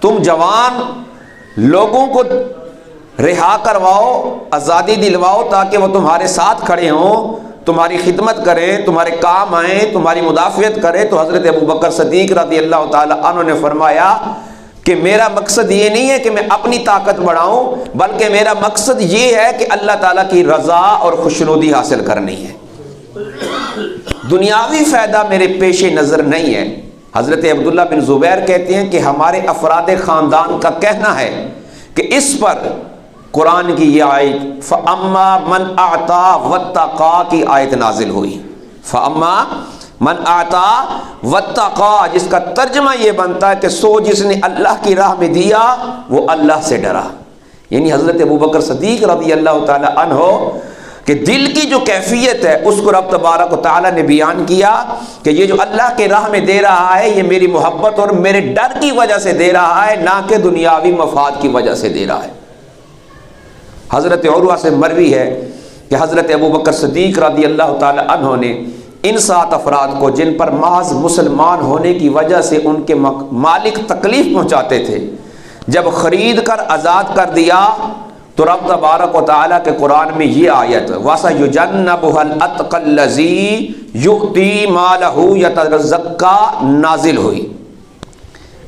تم جوان لوگوں کو رہا کرواؤ، آزادی دلواؤ تاکہ وہ تمہارے ساتھ کھڑے ہوں، تمہاری خدمت کریں، تمہارے کام آئیں، تمہاری مدافعت کریں۔ تو حضرت ابوبکر صدیق رضی اللہ تعالی عنہ نے فرمایا کہ میرا مقصد یہ نہیں ہے کہ میں اپنی طاقت بڑھاؤں، بلکہ میرا مقصد یہ ہے کہ اللہ تعالیٰ کی رضا اور خوشنودی حاصل کرنی ہے، دنیاوی فائدہ میرے پیش نظر نہیں ہے۔ حضرت عبداللہ بن زبیر کہتے ہیں کہ ہمارے افراد خاندان کا کہنا ہے کہ اس پر قرآن کی یہ آیت فَأَمَّا مَنْ أَعْطَى وَاتَّقَى کی آیت نازل ہوئی۔ فَأَمَّا مَنْ أَعْطَى وَاتَّقَى، جس کا ترجمہ یہ بنتا ہے کہ سو جس نے اللہ کی راہ میں دیا وہ اللہ سے ڈرا۔ یعنی حضرت ابوبکر صدیق رضی اللہ تعالی عنہ کہ دل کی جو کیفیت ہے اس کو رب تبارک و تعالیٰ نے بیان کیا کہ یہ جو اللہ کے راہ میں دے رہا ہے یہ میری محبت اور میرے ڈر کی وجہ سے دے رہا ہے، نہ کہ دنیاوی مفاد کی وجہ سے دے رہا ہے۔ حضرت عروہ سے مروی ہے کہ حضرت ابوبکر صدیق رضی اللہ تعالی عنہ نے ان 7 افراد کو جن پر محض مسلمان ہونے کی وجہ سے ان کے مالک تکلیف پہنچاتے تھے، جب خرید کر آزاد کر دیا تو رب تبارک و تعالیٰ کے قرآن میں یہ آیت وَسَيُجَنَّبُهَا الْأَتْقَى الَّذِي يُؤْتِي مَالَهُ يَتَزَكَّى نازل ہوئی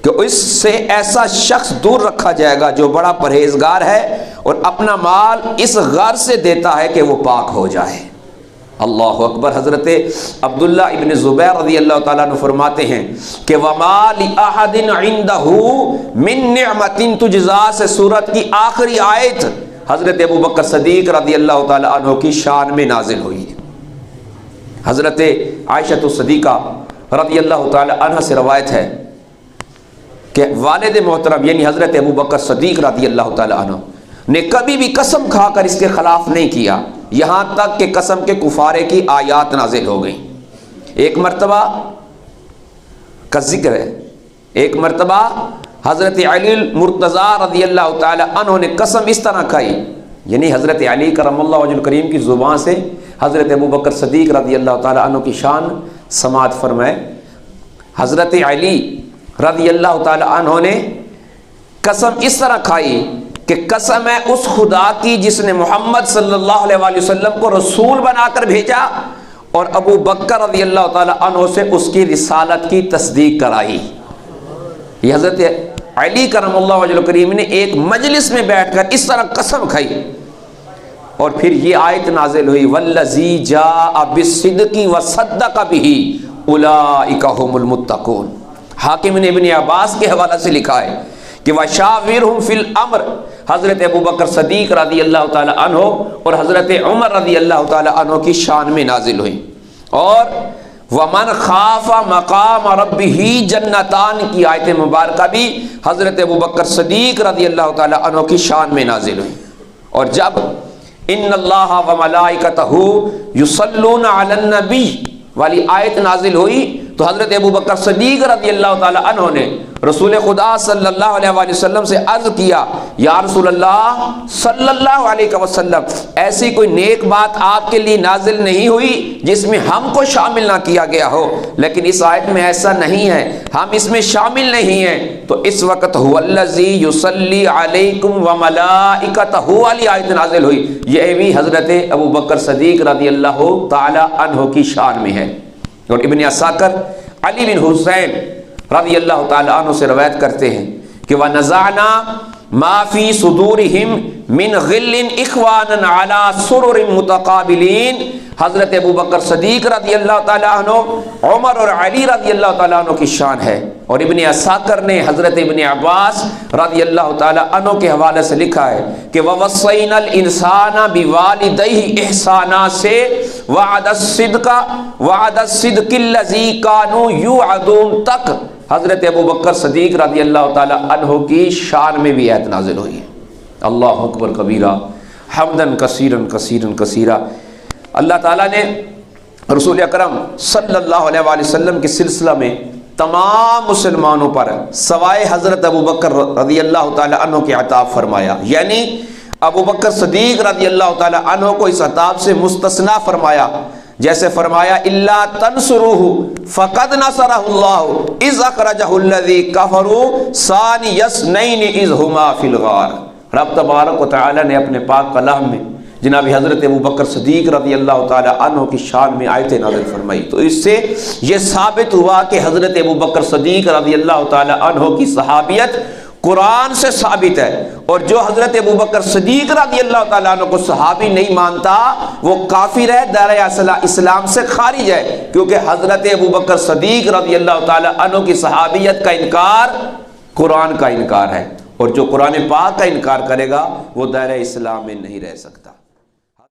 کہ اس سے ایسا شخص دور رکھا جائے گا جو بڑا پرہیزگار ہے اور اپنا مال اس غرض سے دیتا ہے کہ وہ پاک ہو جائے۔ اللہ اکبر۔ حضرت عبداللہ ابن زبیر رضی اللہ تعالیٰ عنہ فرماتے ہیں کہ وَمَا لِأَحَدٍ عِنْدَهُ مِن نِعْمَةٍ تُجْزَىٰ سے سورت کی آخری آیت حضرت ابوبکر صدیق رضی اللہ تعالیٰ عنہ کی شان میں نازل ہوئی۔ حضرت عائشہ الصدیقہ رضی اللہ تعالیٰ عنہ سے روایت ہے کہ والد محترم یعنی حضرت ابوبکر صدیق رضی اللہ تعالیٰ عنہ نے کبھی بھی قسم کھا کر اس کے خلاف نہیں کیا، یہاں تک کہ قسم کے کفارے کی آیات نازل ہو گئیں۔ ایک مرتبہ کا ذکر ہے، ایک مرتبہ حضرت علی المرتضیٰ رضی اللہ تعالی عنہ نے قسم اس طرح کھائی، یعنی حضرت علی کرم اللہ وجہ الکریم کی زبان سے حضرت ابوبکر صدیق رضی اللہ تعالی عنہ کی شان سماعت فرمائے۔ حضرت علی رضی اللہ تعالی عنہ نے قسم اس طرح کھائی کہ قسم ہے اس خدا کی جس نے محمد صلی اللہ علیہ وآلہ وسلم کو رسول بنا کر بھیجا اور ابو بکر رضی اللہ تعالی عنہ سے اس کی رسالت کی تصدیق کرائی۔ یہ حضرت علی کرم اللہ وجہ الکریم نے ایک مجلس میں بیٹھ کر اس طرح قسم کھائی اور پھر یہ آیت نازل ہوئی والذی جاء بالصدق وصدق به اولئک هم المتقون۔ حاکم نے ابن عباس کے حوالہ سے لکھا ہے کہ وَشَاوِرْهُمْ فِي الْأَمْرِ، حضرت ابوبکر صدیق رضی اللہ تعالی عنہ اور حضرت عمر رضی اللہ تعالی عنہ کی شان میں نازل ہوئی۔ اور وَمَنْ خَافَ مَقَامَ رَبِّهِ جَنَّتَانِ کی آیت مبارکہ بھی حضرت ابوبکر صدیق رضی اللہ تعالی عنہ کی شان میں نازل ہوئی۔ اور جب ان اللہ وملائکتہ یصلون علی النبی والی آیت نازل ہوئی تو حضرت ابوبکر صدیق رضی اللہ تعالی عنہ نے رسول خدا صلی اللہ علیہ وآلہ وسلم سے عرض کیا یا رسول اللہ صلی اللہ علیہ وسلم، ایسی کوئی نیک بات آپ کے لیے نازل نہیں ہوئی جس میں ہم کو شامل نہ کیا گیا ہو، لیکن اس آیت میں ایسا نہیں ہے، ہم اس میں شامل نہیں ہیں۔ تو اس وقت هو الذی یصلی علیکم وملائکتہ والی آیت نازل ہوئی، یہ بھی حضرت ابوبکر صدیق رضی اللہ تعالی عنہ کی شان میں ہے۔ اور ابن عساکر علی بن حسین رضی اللہ تعالی عنہ سے روایت کرتے ہیں کہ وَنَزَعْنَا مَا فِي صُدُورِهِمْ مِنْ غِلٍّ إِخْوَانًا عَلَى سُرُرٍ مُتَقَابِلِينَ۔ حضرت ابوبکر صدیق رضی اللہ تعالی عنہ، عمر اور علی رضی اللہ تعالی عنہ کی شان ہے۔ اور ابن عساکر نے حضرت ابن عباس رضی اللہ تعالی عنہ کے حوالے سے لکھا ہے کہ وَوَصَّيْنَا الْإِنسَانَ بِوَالِدَيْهِ إِحْسَانًا سے وَعَدَ الصِّدْقِ الَّذِي كَانُوا يُوعَدُونَ تک حضرت ابوبکر صدیق رضی اللہ تعالی عنہ کی شان میں بھی آیت نازل ہوئی ہے۔ اللہ اکبر کبیرہ حمدن کثیرن کثیرن کثیرہ۔ اللہ تعالیٰ نے رسول اکرم صلی اللہ علیہ وآلہ وسلم کے سلسلہ میں تمام مسلمانوں پر سوائے حضرت ابوبکر رضی اللہ تعالی عنہ کے عطاب فرمایا، یعنی ابوبکر صدیق رضی اللہ تعالی عنہ کو اس عطاب سے مستثنا فرمایا جیسے فرمایا الا تنصروہ فقد نصرہ اللہ اذ اخرجہ الذی کفروا ثانی اثنین اذ ہما فی الغار۔ رب تبارک و تعالی نے اپنے پاک کلام میں جناب حضرت ابوبکر صدیق رضی اللہ تعالی عنہ کی شان میں آیتیں نازل فرمائی، تو اس سے یہ ثابت ہوا کہ حضرت ابوبکر صدیق رضی اللہ تعالی عنہ کی صحابیت قرآن سے ثابت ہے، اور جو حضرت ابوبکر صدیق رضی اللہ تعالیٰ عنہ کو صحابی نہیں مانتا وہ کافر ہے، دائرہ اسلام سے خارج ہے، کیونکہ حضرت ابوبکر صدیق رضی اللہ تعالیٰ عنہ کی صحابیت کا انکار قرآن کا انکار ہے، اور جو قرآن پاک کا انکار کرے گا وہ دائرہ اسلام میں نہیں رہ سکتا۔